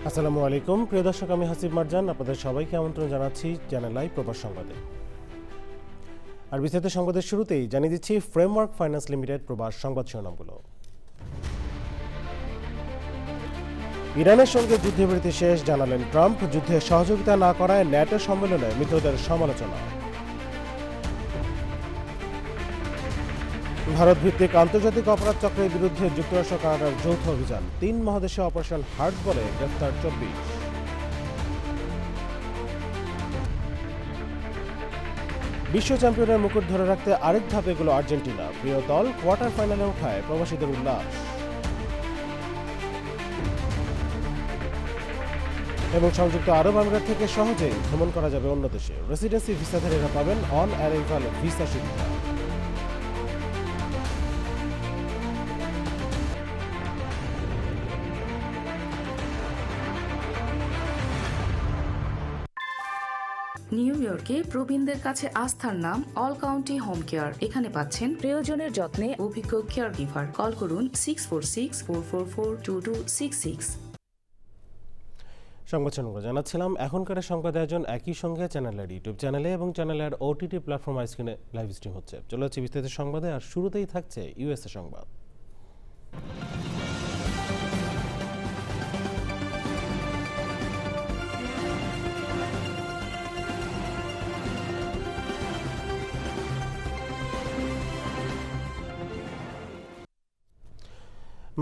আসসালামু আলাইকুম প্রিয় দর্শক, আমি হাসিব মারজান আপনাদের সবাইকে আমন্ত্রণ জানাচ্ছি চ্যানেল আই প্রবাস সংবাদে। আর বিস্তারিত সংবাদের শুরুতেই জানিয়ে দিচ্ছি ফ্রেমওয়ার্ক ফাইন্যান্স লিমিটেড প্রবাস সংবাদ শিরোনামগুলো। ইরানের সঙ্গে যুদ্ধবিরতি শেষ, জানালেন ট্রাম্প। যুদ্ধে সহযোগিতা না করায় ন্যাটো সম্মেলনে মিত্রদের সমালোচনা। ভারত ভিত্তিক আন্তর্জাতিক অপরাধ চক্রের বিরুদ্ধে যুক্তরাষ্ট্র কানাডার যৌথ অভিযান, 3 মহাদেশে অপারেশন হার্ট বলে গ্রেফতার 24। বিশ্ব চ্যাম্পিয়নের মুকুট ধরে রাখতে আরেক ধাপ এগুলো আর্জেন্টিনা। প্রিয় দল কোয়ার্টার ফাইনালে ওঠায় প্রবাসীদের উল্লাস। এবং সংযুক্ত আরব আমিরাত থেকে সহজেই ভ্রমণ করা যাবে অন্য দেশে। রেসিডেন্সি ভিসাধারীরা পাবেন অন অ্যারাইভাল ভিসা সুবিধা। নিউ ইয়র্কে প্রবীণদের কাছে আস্থার নাম অল কাউন্টি হোম কেয়ার। এখানে পাচ্ছেন প্রিয়জনের যত্নে অভিজ্ঞ কেয়ার গিভার। কল করুন 646-444-2266। সংবাদ শুরু জানাচ্ছিলাম এখনকার সংবাদ আয়োজন একই সঙ্গে চ্যানেলের ইউটিউব চ্যানেলে এবং চ্যানেলের ওটিটি প্ল্যাটফর্ম স্ক্রিনে লাইভ স্ট্রিম হচ্ছে। চলে যাচ্ছে বিস্তারিত সংবাদে। আর শুরুতেই থাকছে ইউএসএ সংবাদ।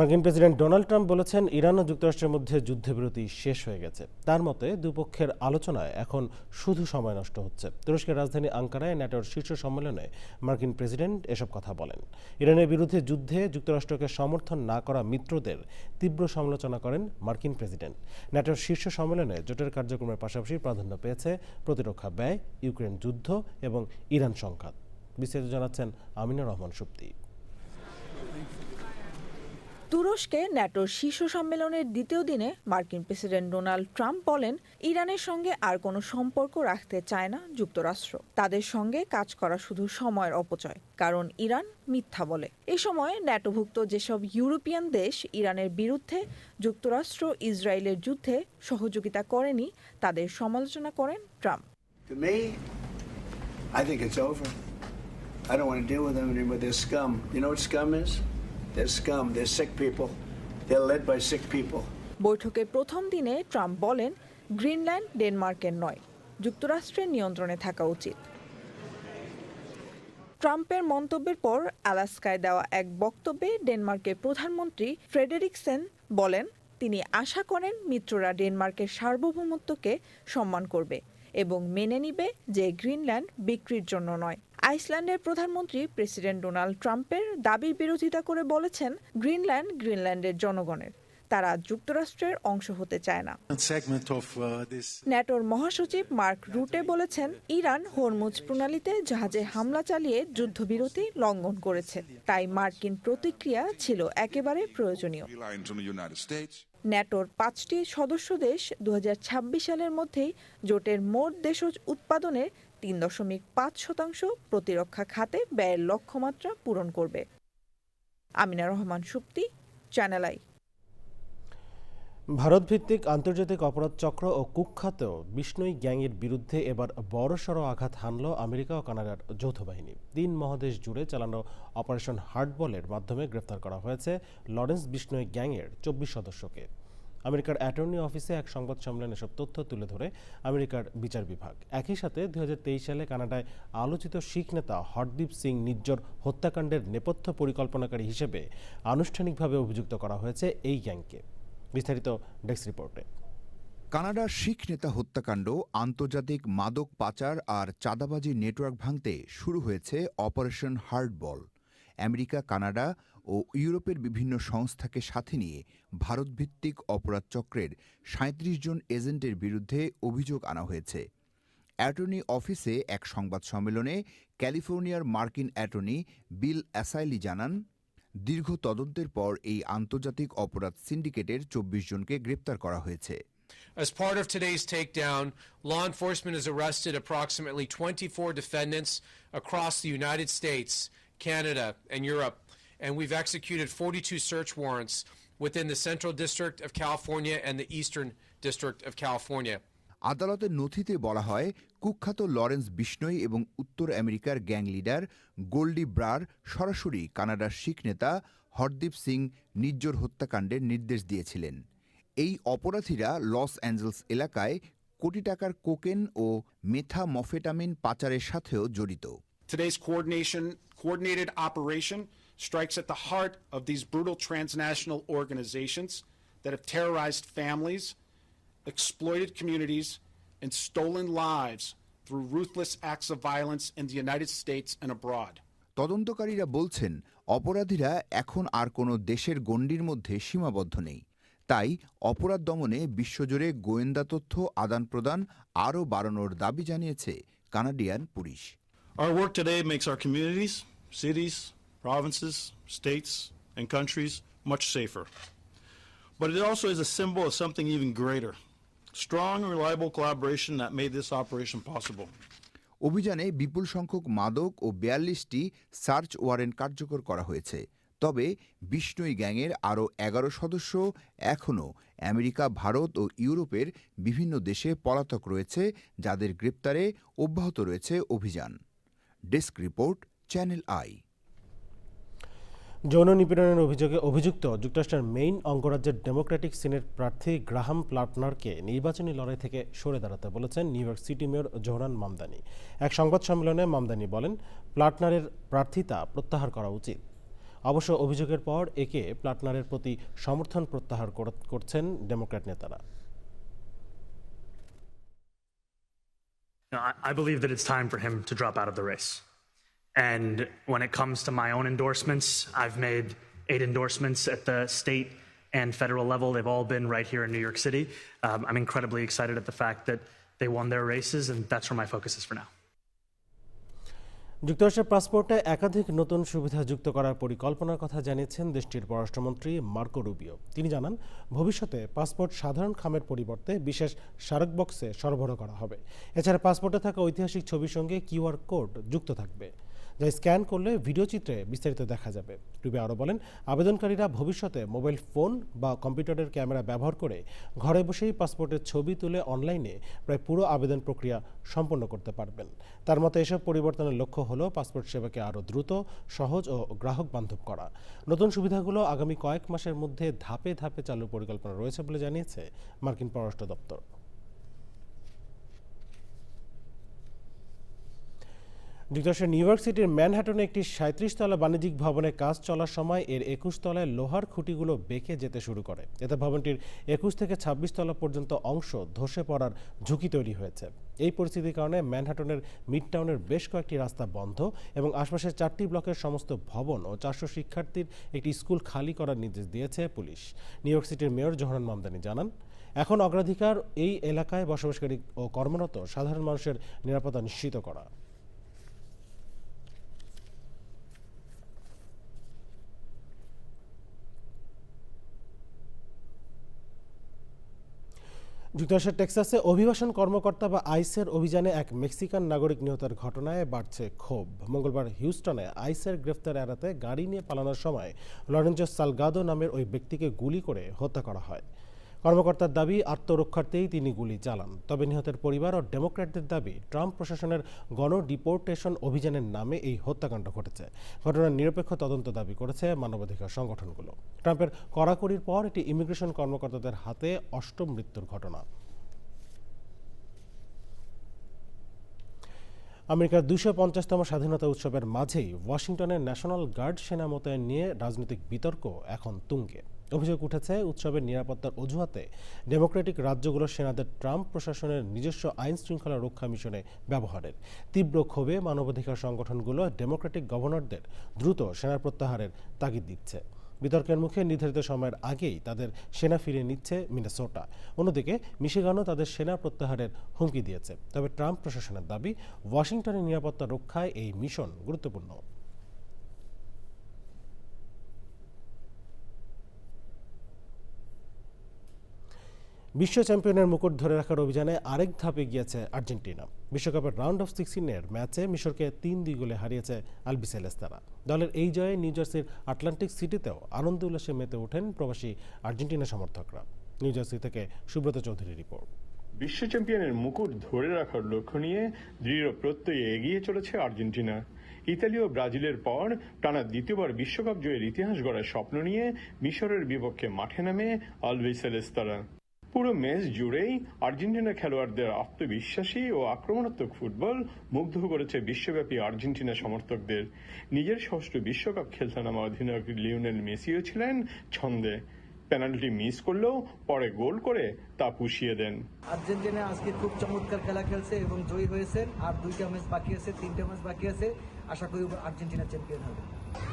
মার্কিন প্রেসিডেন্ট ডোনাল্ড ট্রাম্প বলেছেন, ইরান ও যুক্তরাষ্ট্রের মধ্যে যুদ্ধবিরতি শেষ হয়ে গেছে। তার মতে দুপক্ষের আলোচনায় এখন শুধু সময় নষ্ট হচ্ছে। তুরস্কের রাজধানী আঙ্কারায় ন্যাটোর শীর্ষ সম্মেলনে মার্কিন প্রেসিডেন্ট এসব কথা বলেন। ইরানের বিরুদ্ধে যুদ্ধে যুক্তরাষ্ট্রকে সমর্থন না করা মিত্রদের তীব্র সমালোচনা করেন মার্কিন প্রেসিডেন্ট। ন্যাটোর শীর্ষ সম্মেলনে জোটের কার্যক্রমের পাশাপাশি প্রাধান্য পেয়েছে প্রতিরক্ষা ব্যয়, ইউক্রেন যুদ্ধ এবং ইরান সংঘাত। বিস্তারিত জানাচ্ছেন আমিনা রহমান সুপ্তি। তুরস্কে ন্যাটোর শীর্ষ সম্মেলনের দ্বিতীয় দিনে মার্কিন প্রেসিডেন্ট ডোনাল্ড ট্রাম্প বলেন, ইরানের সঙ্গে আর কোনো সম্পর্ক রাখতে চায় না যুক্তরাষ্ট্র। তাদের সঙ্গে কাজ করা শুধু সময়ের অপচয়, কারণ ইরান মিথ্যা বলে। এ সময় ন্যাটোভুক্ত যেসব ইউরোপিয়ান দেশ ইরানের বিরুদ্ধে যুক্তরাষ্ট্র ইসরায়েলের যুদ্ধে সহযোগিতা করেনি তাদের সমালোচনা করেন Trump. To me, I think it's over. I don't want to deal with them anymore. They're scum. You know what scum is? They're scum. They're sick people. They're led by sick people. বৈঠকের প্রথম দিনে Trump বলেন, Greenland ডেনমার্কের নয়, যুক্তরাষ্ট্রের নিয়ন্ত্রণে থাকা উচিত। ট্রাম্পের মন্তব্যের পর আলাস্কায় দেওয়া এক বক্তব্যে ডেনমার্কের প্রধানমন্ত্রী ফ্রেডেরিকসেন বলেন, তিনি আশা করেন মিত্ররা ডেনমার্কের সার্বভৌমত্বকে সম্মান করবে এবং মেনে নিবে যে গ্রিনল্যান্ড বিক্রির জন্য নয়। আইসল্যান্ডের প্রধানমন্ত্রী প্রেসিডেন্ট ডোনাল্ড ট্রাম্পের দাবির বিরোধিতা করে বলেছেন, গ্রিনল্যান্ডের জনগণের, তারা যুক্তরাষ্ট্রের অংশ হতে চায় না। ন্যাটোর মহাসচিব মার্ক রুটে বলেছেন, ইরান হরমুজ প্রণালীতে জাহাজে হামলা চালিয়ে যুদ্ধবিরতি লঙ্ঘন করেছে, তাই মার্কিন প্রতিক্রিয়া ছিল একেবারে প্রয়োজনীয়। ন্যাটোর 5টি সদস্য দেশ 2026 সালের মধ্যেই জোটের মোট দেশজ উৎপাদনের 3.5% প্রতিরক্ষা খাতে ব্যয়ের লক্ষ্যমাত্রা পূরণ করবে। আমিনা রহমান সুপ্তি, চ্যানেল আই। ভারতভিত্তিক আন্তর্জাতিক অপরাধ চক্র ও কুখ্যাত বিষ্ণুই গ্যাংয়ের বিরুদ্ধে এবার বড়সড় আঘাত হানল আমেরিকা ও কানাডার যৌথ বাহিনী। 3 মহাদেশ জুড়ে চালানো অপারেশন হার্টবলের মাধ্যমে গ্রেফতার করা হয়েছে লরেন্স বিষ্ণুই গ্যাংয়ের 24 সদস্যকে। আমেরিকার অ্যাটর্নি অফিসে এক সংবাদ সম্মেলনে এসব তথ্য তুলে ধরে আমেরিকার বিচার বিভাগ। একই সাথে 2023 সালে কানাডায় আলোচিত শিখ নেতা হরদীপ সিং নিজ্জর হত্যাকাণ্ডের নেপথ্য পরিকল্পনাকারী হিসেবে আনুষ্ঠানিকভাবে অভিযুক্ত করা হয়েছে এই গ্যাংকে। বিস্তারিত ডেস্ক রিপোর্টে। কানাডার শিখ নেতা হত্যাকাণ্ড, আন্তর্জাতিক মাদক পাচার আর চাঁদাবাজি নেটওয়ার্ক ভাঙতে শুরু হয়েছে অপারেশন হার্টবল। আমেরিকা, কানাডা ও ইউরোপের বিভিন্ন সংস্থাকে সাথে নিয়ে ভারতভিত্তিক অপরাধ চক্রের 37 জন এজেন্টের বিরুদ্ধে অভিযোগ আনা হয়েছে। অ্যাটর্নি অফিসে এক সংবাদ সম্মেলনে ক্যালিফোর্নিয়ার মার্কিন অ্যাটর্নি বিল অ্যাসাইলি জানান, দীর্ঘ তদন্তের পর এই আন্তর্জাতিক অপরাধ সিন্ডিকেটের 24 জনকে গ্রেপ্তার করা হয়েছে। As part of today's takedown, law enforcement has arrested approximately 24 defendants across the United States, Canada, and Europe, and we've executed 42 search warrants within the Central District of California and the Eastern District of California. আদালতের নথিতে বলা হয় কুখ্যাত Lawrence Bishnoi এবং উত্তর আমেরিকার gang leader Goldie Brar সরাসরি কানাডার শিখ নেতা হরদীপ সিং নিজ্জর হত্যাকাণ্ডের নির্দেশ দিয়েছিলেন। এই অপরাধীরা লস অ্যাঞ্জেলস এলাকায় কোটি টাকার কোকেন ও মেথামফেটামিন পাচারের সাথেও জড়িত। Today's coordinated operation strikes at the heart of these brutal transnational organizations that have terrorized families, exploited communities, and stolen lives through ruthless acts of violence in the United States and abroad. তদন্তকারীরা বলছেন অপরাধীরা এখন আর কোনো দেশের গণ্ডির মধ্যে সীমাবদ্ধ নেই। তাই অপরাধ দমনে বিশ্বজুড়ে গোয়েন্দা তথ্য আদান প্রদান আরও বাড়ানোর দাবি জানিয়েছে Canadian police. Our work today makes our communities, cities, provinces, states, and countries much safer. But it also is a symbol of something even greater. Strong and reliable collaboration that made this operation possible. অভিযানে বিপুল সংখ্যক মাদক ও ৪২টি search warrant কার্যকর করা হয়েছে। তবে বিষ্ণুই গ্যাংয়ের আরও ১১ সদস্য এখনও আমেরিকা, ভারত ও ইউরোপের বিভিন্ন দেশে পলাতক রয়েছে, যাদের গ্রেপ্তারে অব্যাহত রয়েছে অভিযান। Desk report, channel I. যৌন নিপীড়নের অভিযোগে অভিযুক্ত যুক্তরাষ্ট্রের মেইন অঙ্গরাজ্যের ডেমোক্রেটিক সিনেট প্রার্থী গ্রাহাম প্লাটনারকে নির্বাচনী লড়াই থেকে সরে দাঁড়াতে বলেছেন new York city mayor Zohran Mamdani. এক সংবাদ সম্মেলনে মামদানি বলেন, প্লাটনারের প্রার্থিতা প্রত্যাহার করা উচিত। অবশ্য অভিযোগের পর একে প্লাটনারের প্রতি সমর্থন প্রত্যাহার করছেন ডেমোক্র্যাট নেতারা। I believe that it's time for him to drop out of the race. And when it comes to my own endorsements, I've made 8 endorsements at the state and federal level. They've all been right here in New York City. I'm incredibly excited at the fact that they won their races, and that's where my focus is for now. যুক্তরাষ্ট্রের পাসপোর্টে একাধিক নতুন সুবিধা যুক্ত করার পরিকল্পনার কথা জানিয়েছেন দেশটির পররাষ্ট্রমন্ত্রী মার্কো রুবিও। তিনি জানান, ভবিষ্যতে পাসপোর্ট সাধারণ খামের পরিবর্তে বিশেষ স্মারক বক্সে সরবরাহ করা হবে। এছাড়া পাসপোর্টে থাকা ঐতিহাসিক ছবির সঙ্গে কিউআর কোড যুক্ত থাকবে, যা স্ক্যান করলে ভিডিও চিত্রে বিস্তারিত দেখা যাবে। রুবিও আরও বলেন, আবেদনকারীরা ভবিষ্যতে মোবাইল ফোন বা কম্পিউটারের ক্যামেরা ব্যবহার করে ঘরে বসেই পাসপোর্টের ছবি তুলে অনলাইনে প্রায় পুরো আবেদন প্রক্রিয়া সম্পন্ন করতে পারবেন। তার মতে এসব পরিবর্তনের লক্ষ্য হলো পাসপোর্ট সেবাকে আরও দ্রুত, সহজ ও গ্রাহক বান্ধব করা। নতুন সুবিধাগুলো আগামী কয়েক মাসের মধ্যে ধাপে ধাপে চালুর পরিকল্পনা রয়েছে বলে জানিয়েছে মার্কিন পররাষ্ট্র দপ্তর। যুক্তরাষ্ট্রের নিউ ইয়র্ক সিটির ম্যানহাটনে একটি ৩৭ তলা বাণিজ্যিক ভবনে কাজ চলার সময় এর ২১ তলায় লোহার খুঁটিগুলো বেঁকে যেতে শুরু করে। এতে ভবনটির ২১ থেকে ২৬ তলা পর্যন্ত অংশ ধসে পড়ার ঝুঁকি তৈরি হয়েছে। এই পরিস্থিতির কারণে ম্যানহাটনের মিডটাউনের বেশ কয়েকটি রাস্তা বন্ধ এবং আশপাশের 4টি ব্লকের সমস্ত ভবন ও ৪০০ শিক্ষার্থীর একটি স্কুল খালি করার নির্দেশ দিয়েছে পুলিশ। নিউ ইয়র্ক সিটির মেয়র জোহরান মামদানি জানান, এখন অগ্রাধিকার এই এলাকায় বসবাসকারী ও কর্মরত সাধারণ মানুষের নিরাপত্তা নিশ্চিত করা। যুক্তরাষ্ট্রের টেক্সাসে অভিবাসন কর্মকর্তা বা আইসের অভিযানে এক মেক্সিকান নাগরিক নিহতের ঘটনায় বাড়ছে ক্ষোভ। মঙ্গলবার হিউস্টনে আইসের গ্রেফতার এড়াতে গাড়ি নিয়ে পালানোর সময় লরেঞ্জো সালগাদো নামের ওই ব্যক্তিকে গুলি করে হত্যা করা হয়। কর্মকর্তার দাবি, আত্মরক্ষার্থেই তিনি গুলি চালান। তবে নিহতের পরিবার ও ডেমোক্র্যাটদের দাবি, ট্রাম্প প্রশাসনের গণডিপোর্টেশন অভিযানের নামে এই হত্যাকাণ্ড ঘটেছে। ঘটনার নিরপেক্ষ তদন্ত দাবি করেছে মানবাধিকার সংগঠনগুলো। ট্রাম্পের কড়াকড়ির পর এটি ইমিগ্রেশন কর্মকর্তাদের হাতে ৮ম মৃত্যুর ঘটনা। আমেরিকার ২৫০তম স্বাধীনতা উৎসবের মাঝেই ওয়াশিংটনের ন্যাশনাল গার্ড সেনা মোতায়েন নিয়ে রাজনৈতিক বিতর্ক এখন তুঙ্গে। অভিযোগ উঠেছে উৎসবের নিরাপত্তার অজুহাতে ডেমোক্রেটিক রাজ্যগুলোর সেনাদের ট্রাম্প প্রশাসনের নিজস্ব আইন শৃঙ্খলা রক্ষা মিশনে ব্যবহারের। তীব্র ক্ষোভে মানবাধিকার সংগঠনগুলো ডেমোক্রেটিক গভর্নরদের দ্রুত সেনা প্রত্যাহারের তাগিদ দিচ্ছে। বিতর্কের মুখে নির্ধারিত সময়ের আগেই তাদের সেনা ফিরিয়ে নিচ্ছে মিনেসোটা। অন্যদিকে মিশিগানও তাদের সেনা প্রত্যাহারের হুমকি দিয়েছে। তবে ট্রাম্প প্রশাসনের দাবি, ওয়াশিংটনের নিরাপত্তা রক্ষায় এই মিশন গুরুত্বপূর্ণ। বিশ্ব চ্যাম্পিয়নের মুকুট ধরে রাখার অভিযানে আরেক ধাপে গিয়েছে আর্জেন্টিনা। বিশ্বকাপের রাউন্ড অফ 16-এর ম্যাচে মিশরকে 3-2 গোলে হারিয়েছে আলবিসেলেস্তারা। দলের এই জয়ে নিউ জার্সির আটলান্টিক সিটিতেও আনন্দ উল্লাসে মেতে ওঠেন প্রবাসী আর্জেন্টিনা সমর্থকরা। নিউ জার্সি থেকে সুব্রত চৌধুরীর রিপোর্ট। বিশ্ব চ্যাম্পিয়নের মুকুট ধরে রাখার লক্ষ্য নিয়ে দৃঢ় প্রত্যয়ে এগিয়ে চলেছে আর্জেন্টিনা। ইতালি ও ব্রাজিলের পর টানা দ্বিতীয়বার বিশ্বকাপ জয়ের ইতিহাস গড়ার স্বপ্ন নিয়ে মিশরের বিপক্ষে মাঠে নামে আলবিসেলেস্তারা। পুরো ম্যাচ জুড়েই আর্জেন্টিনা খেলোয়াড়দের আত্মবিশ্বাসী ও আক্রমণাত্মক ফুটবল মুগ্ধ করেছে বিশ্বব্যাপী আর্জেন্টিনা সমর্থকদের। নিজের ষষ্ঠ বিশ্বকাপ খেলতে নামা অধিনায়ক লিওনেল মেসিও ছিলেন ছন্দে। পেনাল্টি মিস করলেও পরে গোল করে তা পুষিয়ে দেন। আর্জেন্টিনা আজকে খুব চমৎকার খেলা খেলছে এবং জয়ী হয়েছে। আর 2টা ম্যাচ বাকি আছে, 3টে ম্যাচ বাকি আছে। আশা করি আর্জেন্টিনা চ্যাম্পিয়ন হবে।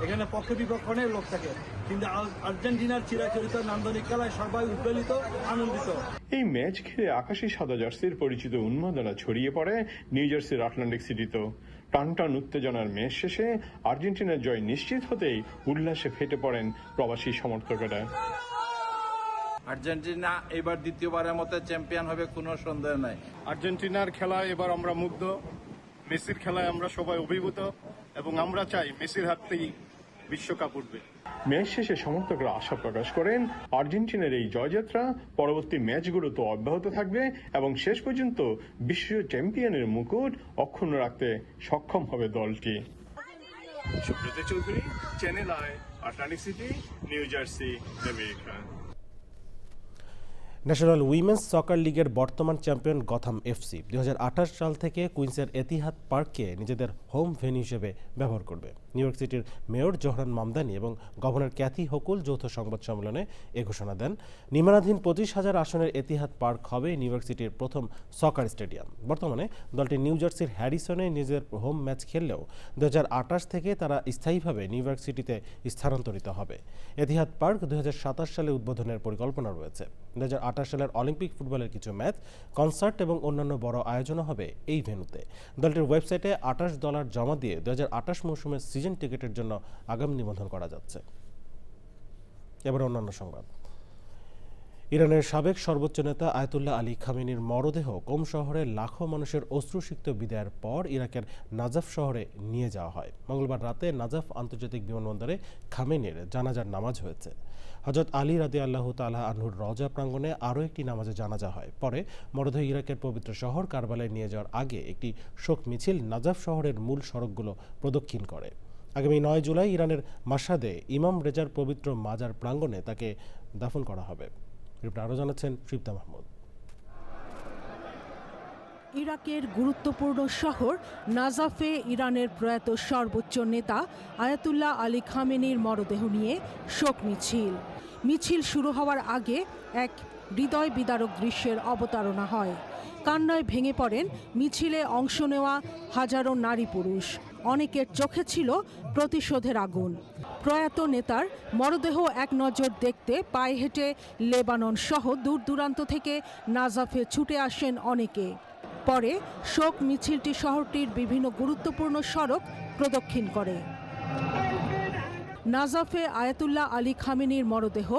এখানে পক্ষ বিপক্ষ অনেক লোক থাকে, কিন্তু আর্জেন্টিনার চিরাচরিত নান্দনিক খেলায় সবাই উদ্বেলিত, আনন্দিত। এই ম্যাচ ঘিরে আকাশী সাদা জার্সির পরিচিত উন্মাদনা ছড়িয়ে পড়ে নিউ জার্সির আটলান্টিক সিটিতেও। টানটান উত্তেজনার ম্যাচ শেষে আর্জেন্টিনার জয় নিশ্চিত হতেই উল্লাসে ফেটে পড়েন প্রবাসী সমর্থকেরা। আর্জেন্টিনা এবার দ্বিতীয়বারের মতো চ্যাম্পিয়ন হবে, কোনো সন্দেহ নাই। আর্জেন্টিনার খেলায় এবার আমরা মুগ্ধ, মেসির খেলায় আমরা সবাই অভিভূত এবং আমরা চাই মেসির হাত থেকেই বিশ্বকাপ উঠবে। ম্যাচ শেষে সমর্থকরা আশা প্রকাশ করেন আর্জেন্টিনার এই জয়যাত্রা পরবর্তী ম্যাচগুলোতে অব্যাহত থাকবে এবং শেষ পর্যন্ত বিশ্ব চ্যাম্পিয়নের মুকুট অক্ষুণ্ণ রাখতে সক্ষম হবে দলটি। Subrata Chowdhury, Channel i, Atlantic City, New Jersey, America. National women's soccer লিগের বর্তমান চ্যাম্পিয়ন গথাম এফসি 2028 সাল থেকে কুইন্সের এতিহাদ পার্ককে নিজেদের হোম ভেন্যু হিসেবে ব্যবহার করবে। নিউ ইয়র্ক সিটির মেয়র জোহরান মামদানি এবং গভর্নর ক্যাথি হোকুল যৌথ সংবাদ সম্মেলনে এ ঘোষণা দেন। নির্মাণাধীন 25,000 আসনের এতিহাদ পার্ক হবে নিউ ইয়র্ক সিটির প্রথম সকার স্টেডিয়াম। বর্তমানে দলটি নিউ জার্সির হ্যারিসনে নিজের হোম ম্যাচ খেললেও 2028 থেকে তারা স্থায়ীভাবে নিউ ইয়র্ক সিটিতে স্থানান্তরিত হবে। এতিহাদ পার্ক 2027 সালে উদ্বোধনের পরিকল্পনা রয়েছে। 2028 সালের অলিম্পিক ফুটবলের কিছু ম্যাচ, কনসার্ট এবং অন্যান্য বড় আয়োজনও হবে এই ভেন্যুতে। দলটির ওয়েবসাইটে $28 জমা দিয়ে 2028 মৌসুমের সিজন টিকেটের জন্য আগাম নিবন্ধন করা যাচ্ছে। এবার অন্যান্য সংবাদ। ইরানের সাবেক সর্বোচ্চ নেতা আয়াতুল্লাহ আলী খামেনির মরদেহ কোম শহরে লাখো মানুষের অশ্রুসিক্ত বিদায়ের পর ইরাকের নাজাফ শহরে নিয়ে যাওয়া হয়। মঙ্গলবার রাতে নাজাফ আন্তর্জাতিক বিমানবন্দরে খামেনির জানাজার নামাজ হয়েছে। হযরত আলী রাদিয়াল্লাহু তাআলা আনহুর রওজা প্রাঙ্গণে আরও একটি নামাজে জানাজা হয়। পরে মরদেহ ইরাকের পবিত্র শহর কারবালায় নিয়ে যাওয়ার আগে একটি শোক মিছিল নাজাফ শহরের মূল সড়কগুলো প্রদক্ষিণ করে। আগামী 9 জুলাই ইরানের মাশহাদে ইমাম রেজার পবিত্র মাজার প্রাঙ্গণে তাকে দাফন করা হবে। আরও জানাচ্ছেন তৃপ্তা মাহমুদ। ইরাকের গুরুত্বপূর্ণ শহর নাজাফে ইরানের প্রয়াত সর্বোচ্চ নেতা আয়াতুল্লাহ আলী খামেনির মরদেহ নিয়ে শোক মিছিল শুরু হওয়ার আগে এক হৃদয় বিদারক দৃশ্যের অবতারণা হয়। কান্নায় ভেঙে পড়েন মিছিলে অংশ নেওয়া হাজারো নারী পুরুষ। অনেকের চোখে ছিল প্রতিশোধের আগুন। প্রয়াত নেতার মরদেহ এক নজর দেখতে পায়ে হেঁটে লেবানন সহ দূর দূরান্ত থেকে নাজাফে ছুটে আসেন অনেকে। পরে শোক মিছিলটি শহরটির বিভিন্ন গুরুত্বপূর্ণ সড়ক প্রদক্ষিণ করে। নাজাফে আয়াতুল্লাহ আলী খামেনির মরদেহ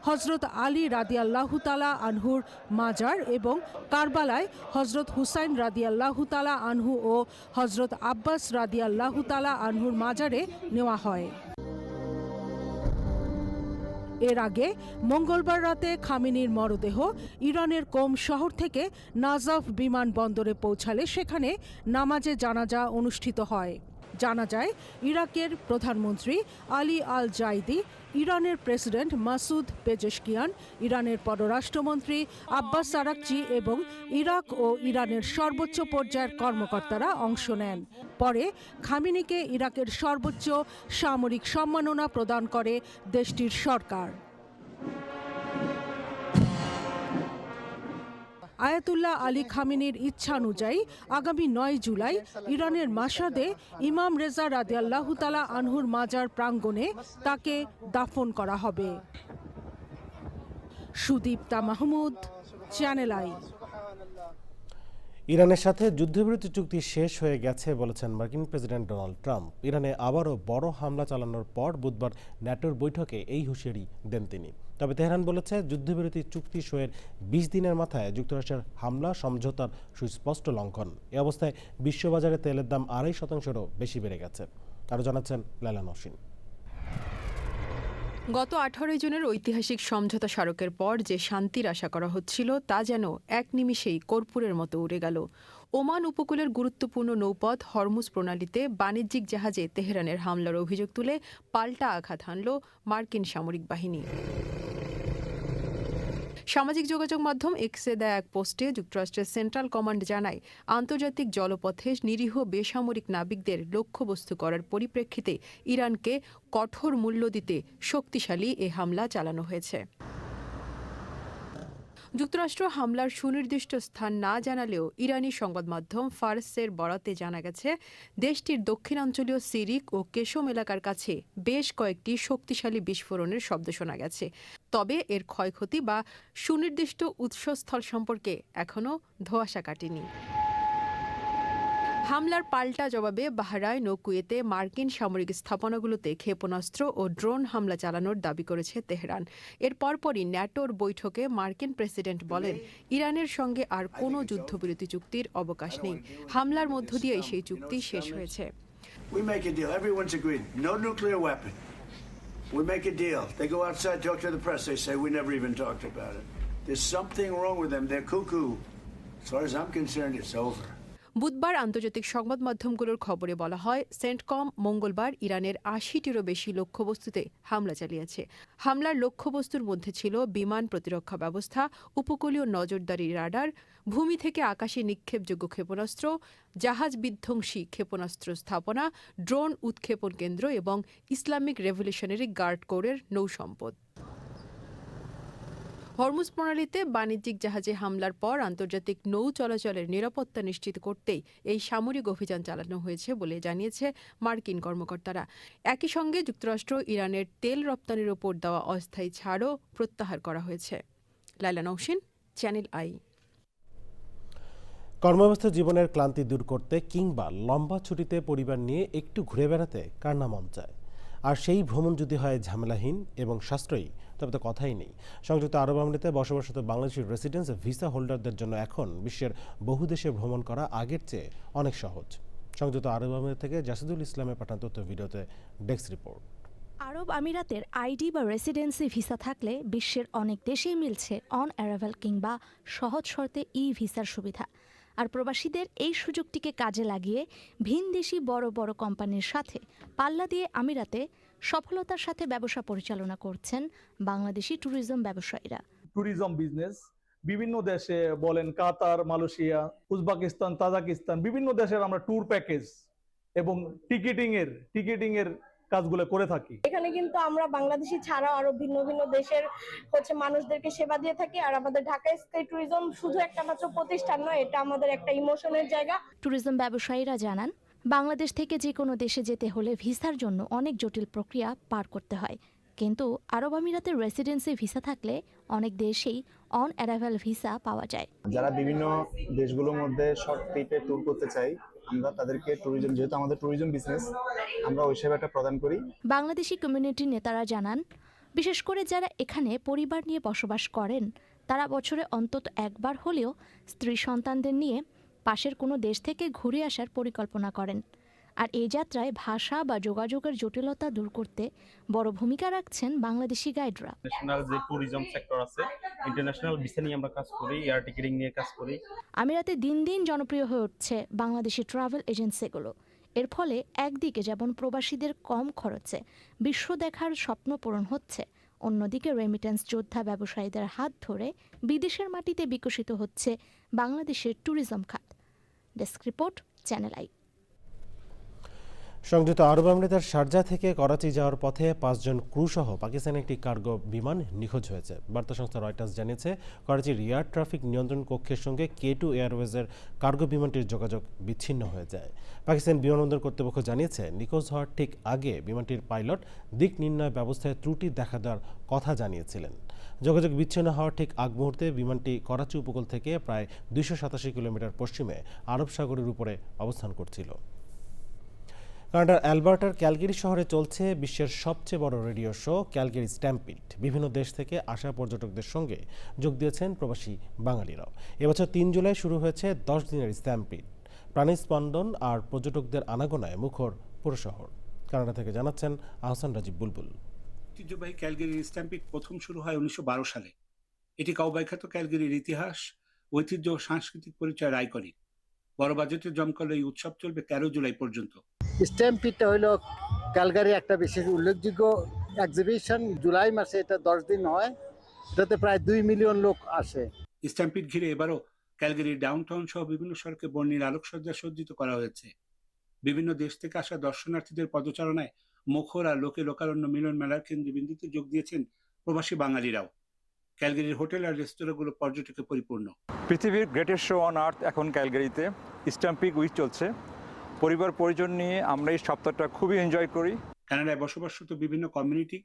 হজরত আলী রাদিয়াল্লাহু তাআলা আনহুর মাজার এবং কারবালায় হজরত হুসাইন রাদিয়াল্লাহু তাআলা আনহু ও হজরত আব্বাস রাদিয়াল্লাহু তাআলা আনহুর মাজারে নেওয়া হয়। এর আগে মঙ্গলবার রাতে খামেনির মরদেহ ইরানের কোম শহর থেকে নাজাফ বিমানবন্দরে পৌঁছালে সেখানে নামাজে জানাজা অনুষ্ঠিত হয়। জানাজায় ইরাকের প্রধানমন্ত্রী আলী আল জাইদি, ইরানের প্রেসিডেন্ট মাসুদ পেজেশকিয়ান, ইরানের পররাষ্ট্রমন্ত্রী আব্বাস আরাকচি এবং ইরাক ও ইরানের সর্বোচ্চ পর্যায়ের কর্মকর্তারা অংশ নেন। পরে খামেনিকে ইরাকের সর্বোচ্চ সামরিক সম্মাননা প্রদান করে দেশটির সরকার। আয়াতুল্লাহ আলী খামেনির ইচ্ছানুযায়ী আগামী 9 জুলাই ইরানের মাশহাদে ইমাম রেজা রাদিয়াল্লাহু তাআলা আনহুর মাজার প্রাঙ্গণে তাকে দাফন করা হবে। Sudipta Mahmud, channel I. ইরানের সাথে যুদ্ধবিরতি চুক্তি শেষ হয়ে গেছে বলেছেন মার্কিন প্রেসিডেন্ট ডোনাল্ড ট্রাম্প। ইরানে আবারও বড় হামলা চালানোর পর বুধবার ন্যাটোর বৈঠকে এই হুঁশিয়ারি দেন তিনি। তবে তেহরান বলেছে যুদ্ধবিরতি চুক্তি সইয়ের ২০ দিনের মাথায় যুক্তরাষ্ট্রের হামলা সমঝোতার সুস্পষ্ট লঙ্ঘন। এ অবস্থায় বিশ্ববাজারে তেলের দাম ২.৫%-রও বেশি বেড়ে গেছে। আরও জানাচ্ছেন লায়লা নওশীন। গত ১৮ জুনের ঐতিহাসিক সমঝোতা স্মারকের পর যে শান্তির আশা করা হচ্ছিল তা যেন এক নিমিষেই কর্পূরের মতো উড়ে গেল। ওমান উপকূলের গুরুত্বপূর্ণ নৌপথ হরমুজ প্রণালীতে বাণিজ্যিক জাহাজে তেহরানের হামলার অভিযোগ তুলে পাল্টা আঘাত হানল মার্কিন সামরিক বাহিনী। সামাজিক যোগাযোগ মাধ্যম এক্সে দেয়া এক পোস্টে যুক্তরাষ্ট্রের সেন্ট্রাল কমান্ড জানায়, আন্তর্জাতিক জলপথে নিরীহ বেসামরিক নাবিকদের লক্ষ্যবস্তু করার পরিপ্রেক্ষিতে ইরানকে কঠোর মূল্য দিতে শক্তিশালী এ হামলা চালানো হয়েছে। যুক্তরাষ্ট্র হামলার সুনির্দিষ্ট স্থান না জানালেও ইরানি সংবাদ মাধ্যম ফার্সের বরাতে জানা গেছে, দেশটির দক্ষিণাঞ্চলীয় সিরিক ও কেশম এলাকার কাছে বেশ কয়েকটি শক্তিশালী বিস্ফোরণের শব্দ শোনা গেছে। তবে এর ক্ষয়ক্ষতি বা সুনির্দিষ্ট উৎসস্থল সম্পর্কে এখনও ধোঁয়াশা কাটেনি। হামলার পাল্টা জবাবে বাহরাইন ও কুয়েতে মার্কিন সামরিক স্থাপনাগুলোতে ক্ষেপণাস্ত্র ও ড্রোন হামলা চালানোর দাবি করেছে তেহরান। এর পরপরই ন্যাটোর বৈঠকে মার্কিন প্রেসিডেন্ট বলেন, ইরানের সঙ্গে আর কোনো যুদ্ধবিরতি চুক্তির অবকাশ নেই। হামলার মধ্য দিয়েই সেই চুক্তি শেষ হয়েছে। We make a deal. Everyone's agreed. No nuclear weapon. We make a deal. They go outside, talk to the press. They say, we never even talked about it. There's something wrong with them. They're cuckoo. As far as I'm concerned, it's over. বুধবার আন্তর্জাতিক সংবাদ মাধ্যমগুলোর খবরে বলা হয়, CENTCOM মঙ্গলবার ইরানের ৮০টিরও বেশি লক্ষ্যবস্তুতে হামলা চালিয়েছে। হামলার লক্ষ্যবস্তুর মধ্যে ছিল বিমান প্রতিরক্ষা ব্যবস্থা, উপকূলীয় নজরদারি রাডার, ভূমি থেকে আকাশে নিক্ষেপযোগ্য ক্ষেপণাস্ত্র, জাহাজ বিধ্বংসী ক্ষেপণাস্ত্র স্থাপনা, ড্রোন উৎক্ষেপণ কেন্দ্র এবং ইসলামিক রেভলিউশনারি গার্ড কোরের নৌসম্পদ। হরমুজ প্রণালীতে বাণিজ্যিক জাহাজে হামলার পর আন্তর্জাতিক নৌ চলাচলের নিরাপত্তা নিশ্চিত করতেই এই সামরিক অভিযান চালানো হয়েছে বলে জানিয়েছে মার্কিন কর্মকর্তারা। একই সঙ্গে যুক্তরাষ্ট্র ইরানের তেল রপ্তানির ওপর দেওয়া অস্থায়ী ছাড়ও প্রত্যাহার করা হয়েছে। Laila Nowshin, channel I. কর্মব্যস্ত জীবনের ক্লান্তি দূর করতে কিংবা লম্বা ছুটিতে পরিবার নিয়ে একটু ঘুরে বেড়াতে কার না মন চায়? আর সেই ভ্রমণ যদি হয় ঝামেলাহীন এবং সাশ্রয়ী, তবে তো কথাই নেই। সংযুক্ত আরব আমিরাতে বসবাসরত বাংলাদেশি রেসিডেন্স ভিসা হোল্ডারদের জন্য এখন বিশ্বের বহু দেশে ভ্রমণ করা আগের চেয়ে অনেক সহজ। সংযুক্ত আরব আমিরাত থেকে জাসিদুল ইসলামের পাঠানো তথ্য ভিডিওতে ডেস্ক রিপোর্ট। আরব আমিরাতের আইডি বা রেসিডেন্সি ভিসা থাকলে বিশ্বের অনেক দেশেই মিলছে অন অ্যারাইভাল কিংবা সহজ শর্তে ই ভিসার সুবিধা। আর প্রবাসীদের এই সুযোগটিকে কাজে লাগিয়ে ভিনদেশি বড় বড় কোম্পানির সাথে পাল্লা দিয়ে আমিরাতে সফলতার সাথে ব্যবসা পরিচালনা করছেন বাংলাদেশি ট্যুরিজম ব্যবসায়ীরা। ট্যুরিজম বিজনেস বিভিন্ন দেশে বলেন, কাতার, মালয়েশিয়া, উজবেকিস্তান, তাজিকিস্তান, বিভিন্ন দেশের আমরা ট্যুর প্যাকেজ এবং টিকিটিং এর কাজগুলো করে থাকি। এখানে কিন্তু আমরা বাংলাদেশি ছাড়াও আরো ভিন্ন ভিন্ন দেশের মানুষদেরকে সেবা দিয়ে থাকি। আর আমাদের ঢাকা স্কাই ট্যুরিজম শুধু একটা মাত্র প্রতিষ্ঠান নয়, এটা আমাদের একটা ইমোশনের জায়গা। ট্যুরিজম ব্যবসায়ীরা জানান, বাংলাদেশ থেকে যে কোনো দেশে যেতে হলে ভিসার জন্য অনেক জটিল প্রক্রিয়া পার করতে হয়, কিন্তু আরব আমিরাতের রেসিডেন্সি ভিসা থাকলে অনেক দেশেই অন অ্যারাইভাল ভিসা পাওয়া যায়। যারা বিভিন্ন দেশগুলোর মধ্যে শর্ট ট্রিপে ট্যুর করতে চাই, আমরা তাদেরকে ট্যুরিজম, যেহেতু আমাদের ট্যুরিজম বিজনেস, আমরা ওই সেবাটা প্রদান করি। বাংলাদেশি কমিউনিটির নেতারা জানান, বিশেষ করে যারা এখানে পরিবার নিয়ে বসবাস করেন, তারা বছরে অন্তত একবার হলেও স্ত্রী সন্তানদের নিয়ে পাশের কোনো দেশ থেকে ঘুরে আসার পরিকল্পনা করেন। আর এই যাত্রায় ভাষা বা যোগাযোগের জটিলতা দূর করতে বড় ভূমিকা রাখছেন বাংলাদেশি গাইডরা। ন্যাশনাল যে ট্যুরিজম সেক্টর আছে, ইন্টারন্যাশনাল ভিসা নিয়ে আমরা কাজ করি, এয়ার টিকেটিং নিয়ে কাজ করি। আমিরাতে দিন দিন জনপ্রিয় হয়ে উঠছে বাংলাদেশি ট্রাভেল এজেন্সিগুলো। এর ফলে একদিকে যেমন প্রবাসীদের কম খরচে বিশ্ব দেখার স্বপ্ন পূরণ হচ্ছে, অন্যদিকে রেমিটেন্স যোদ্ধা ব্যবসায়ীদের হাত ধরে বিদেশের মাটিতে বিকশিত হচ্ছে বাংলাদেশের ট্যুরিজম খাত। Desk report, channel I. সংযুক্ত আরব আমিরাতের শারজা থেকে করাচি যাওয়ার পথে 5 জন ক্রু সহ পাকিস্তানের একটি কার্গো বিমান নিখোঁজ হয়েছে। বার্তা সংস্থা রয়টার্স জানিয়েছে, করাচির এয়ার ট্রাফিক নিয়ন্ত্রণ কক্ষের সঙ্গে K2 এয়ারওয়েজের কার্গো বিমানটির যোগাযোগ বিচ্ছিন্ন হয়ে যায়। পাকিস্তান বিমানবন্দর কর্তৃপক্ষ জানিয়েছে, নিখোঁজ হওয়ার ঠিক আগে বিমানটির পাইলট দিক নির্ণয় ব্যবস্থায় ত্রুটি দেখা দেওয়ার কথা জানিয়েছিলেন। যোগাযোগ বিচ্ছিন্ন হওয়ার ঠিক আগ মুহূর্তে বিমানটি করাচি উপকূল থেকে প্রায় 287 কিলোমিটার পশ্চিমে আরব সাগরের উপরে অবস্থান করছিল। কানাডার অ্যালবার্টার ক্যালগেরি শহরে চলছে বিশ্বের সবচেয়ে বড় রেডিও শো ক্যালগেরি স্ট্যাম্পিড। বিভিন্ন দেশ থেকে আসা পর্যটকদের সঙ্গে যোগ দিয়েছেন প্রবাসী বাঙালিরাও। এবছর ৩ জুলাই শুরু হয়েছে ১০ দিনের স্ট্যাম্পিড। প্রাণী স্পন্দন আর পর্যটকদের আনাগোনায় মুখর পুরো শহর। কানাডা থেকে জানাচ্ছেন আহসান রাজীব বুলবুল। ঐতিহ্যবাহী ক্যালগেরি স্ট্যাম্পিড প্রথম শুরু হয় ১৯১২ সালে। এটি কাউবাইখ্যাত ক্যালগেরির ইতিহাস, ঐতিহ্য ও সাংস্কৃতিক পরিচয়ের আইকনিক। বড় বাজেটের জমকালো এই উৎসব চলবে ১৩ জুলাই পর্যন্ত। স্ট্যাম্পিডটা হলো ক্যালগারি একটা বিশেষ উল্লেখযোগ্য এক্সিবিশন। জুলাই মাসে এটা ১০ দিন হয়, এটাতে প্রায় ২ মিলিয়ন লোক আসে। স্ট্যাম্পিড ঘিরে এবারও ক্যালগেরির ডাউনটাউন সহ বিভিন্ন সড়কে বর্ণিল আলোকসজ্জা সজ্জিত করা হয়েছে। বিভিন্ন দেশ থেকে আসা দর্শনার্থীদের পদচারণায় মুখর আর লোকে লোকারণ্য মিলন মেলার কেন্দ্রবিন্দুতে যোগ দিয়েছেন প্রবাসী বাঙালিরাও। ক্যালগেরির হোটেল আর রেস্তোরাঁগুলো পর্যটকে পরিপূর্ণ। পৃথিবীর গ্রেটেস্ট শো অন আর্থ এখন ক্যালগারিতে স্ট্যাম্পিড উইক চলছে। পরিবার পরিজন নিয়ে আমরা এই সপ্তাহটা খুবই এনজয় করি। কানাডায় বসবাসরত বিভিন্ন কমিউনিটি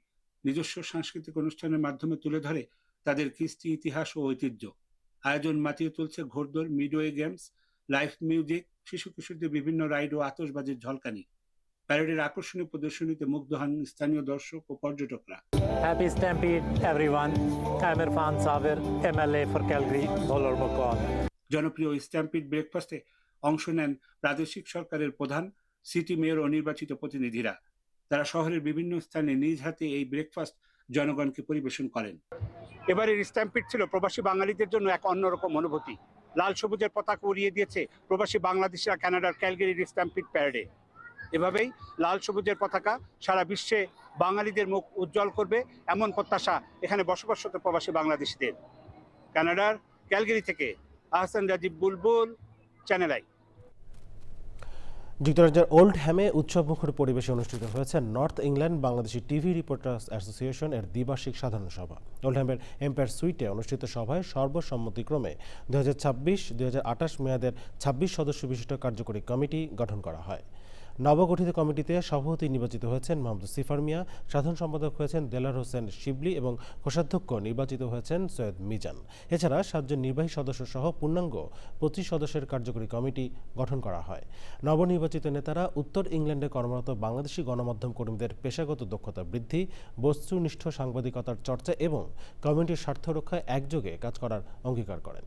নিজস্ব সাংস্কৃতিক অনুষ্ঠানের মাধ্যমে তুলে ধরে তাদের কৃষ্টি, ইতিহাস ও ঐতিহ্য। আয়োজন মাতিয়ে তুলছে ঘোড়দৌড়, মিডওয়ে গেমস, লাইভ মিউজিক, শিশু কিশোরদের বিভিন্ন রাইড ও আতশবাজির ঝলকানি। প্যারেডের আকর্ষণীয় প্রদর্শনীতে মুগ্ধ হন স্থানীয় দর্শক ও পর্যটকরা। Happy Stampede everyone. I'm Irfan Saber, MLA for Calgary, Bolor-Mokon. জনপ্রিয় স্ট্যাম্পিড ব্রেকফাস্টে অংশ নেন প্রাদেশিক সরকারের প্রধান, সিটি মেয়র ও নির্বাচিত প্রতিনিধিরা। তারা শহরের বিভিন্ন স্থানে নিজ হাতে এই ব্রেকফাস্ট জনগণকে পরিবেশন করেন। এবারের স্ট্যাম্পিড ছিল প্রবাসী বাঙালিদের জন্য এক অন্যরকম অনুভূতি। লাল সবুজের পতাকা উড়িয়ে দিয়েছে প্রবাসী বাংলাদেশিরা কানাডার ক্যালগেরির স্ট্যাম্পিড প্যারেডে। এভাবেই লাল সবুজের পতাকা সারা বিশ্বে বাঙালিদের মুখ উজ্জ্বল করবে, এমন প্রত্যাশা এখানে বসবাসরত প্রবাসী বাংলাদেশিদের। কানাডার ক্যালগেরি থেকে আহসান রাজীব বুলবুল, চ্যানেল আই। যুক্তরাজ্যের ওল্ড হ্যামে উৎসবমুখর পরিবেশে অনুষ্ঠিত হয়েছে north England Bangladeshi TV reporters association এর দ্বিবার্ষিক সাধারণ সভা। ওল্ড হ্যামের এম্পায়ার সুইটে অনুষ্ঠিত সভায় সর্বসম্মতিক্রমে 2026-2028 মেয়াদের 26 সদস্য বিশিষ্ট কার্যকরী কমিটি গঠন করা হয়। নবগঠিত কমিটিতে সভাপতি নির্বাচিত হয়েছেন মোহাম্মদ সিফার মিয়া, সাধারণ সম্পাদক হয়েছেন দেলার হোসেন শিবলি এবং কোষাধ্যক্ষ নির্বাচিত হয়েছেন সৈয়দ মিজান। এছাড়া 7 জন নির্বাহী সদস্য সহ পূর্ণাঙ্গ 25 সদস্যের কার্যকরী কমিটি গঠন করা হয়। নবনির্বাচিত নেতারা উত্তর ইংল্যান্ডে কর্মরত বাংলাদেশি গণমাধ্যম কর্মীদের পেশাগত দক্ষতা বৃদ্ধি, বস্তুনিষ্ঠ সাংবাদিকতার চর্চা এবং কমিউনিটির স্বার্থ রক্ষায় একযোগে কাজ করার অঙ্গীকার করেন।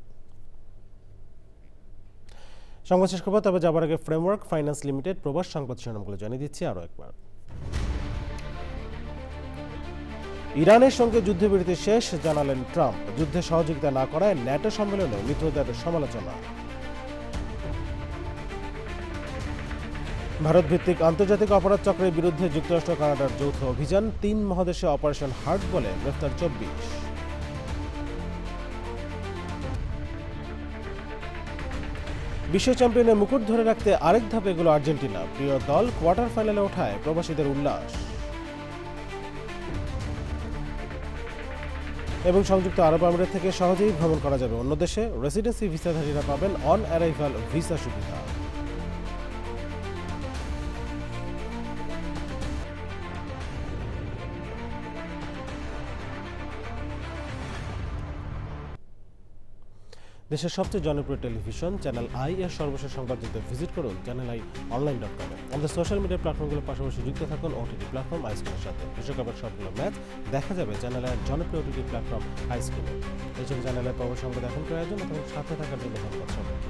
সংবাদ শেষ করবো, তবে যাবার আগে ফ্রেমওয়ার্ক ফাইন্যান্স লিমিটেড প্রবাস সংবাদ শিরোনামগুলো জানিয়ে দিচ্ছি আরও একবার। ইরানের সঙ্গে যুদ্ধবিরতি শেষ, জানালেন ট্রাম্প। যুদ্ধে সহযোগিতা না করায় ন্যাটো সম্মেলনে মিত্রদের সমালোচনা। ভারত ভিত্তিক আন্তর্জাতিক অপরাধ চক্রের বিরুদ্ধে যুক্তরাষ্ট্র কানাডার যৌথ অভিযান, 3 মহাদেশে অপারেশন হার্ট বলে গ্রেফতার 24। বিশ্ব চ্যাম্পিয়নের মুকুট ধরে রাখতে আরেক ধাপ এগুলো আর্জেন্টিনা। প্রিয় দল কোয়ার্টার ফাইনালে ওঠায় প্রবাসীদের উল্লাস। এবং সংযুক্ত আরব আমিরাত থেকে সহজেই ভ্রমণ করা যাবে অন্য দেশে। রেসিডেন্সি ভিসাধারীরা পাবেন অন অ্যারাইভাল ভিসা সুবিধা। দেশের সবচেয়ে জনপ্রিয় টেলিভিশন চ্যানেল আই এর সর্বশেষ সংবাদ জানতে ভিজিট করুন channelionline.com। আমাদের সোশ্যাল মিডিয়া প্ল্যাটফর্মগুলোর পাশাপাশি যুক্ত থাকুন ওটিটি প্ল্যাটফর্ম আইস্ক্রিনের সাথে। বিশ্বকাপের সবগুলো ম্যাচ দেখা যাবে চ্যানেলের জনপ্রিয় ওটিটি প্ল্যাটফর্ম আইস্ক্রিনে। এই ছিল চ্যানেলের খবর সংবাদ এখনকার আয়োজন এবং সাথে থাকার জন্য ধন্যবাদ সবাইকে।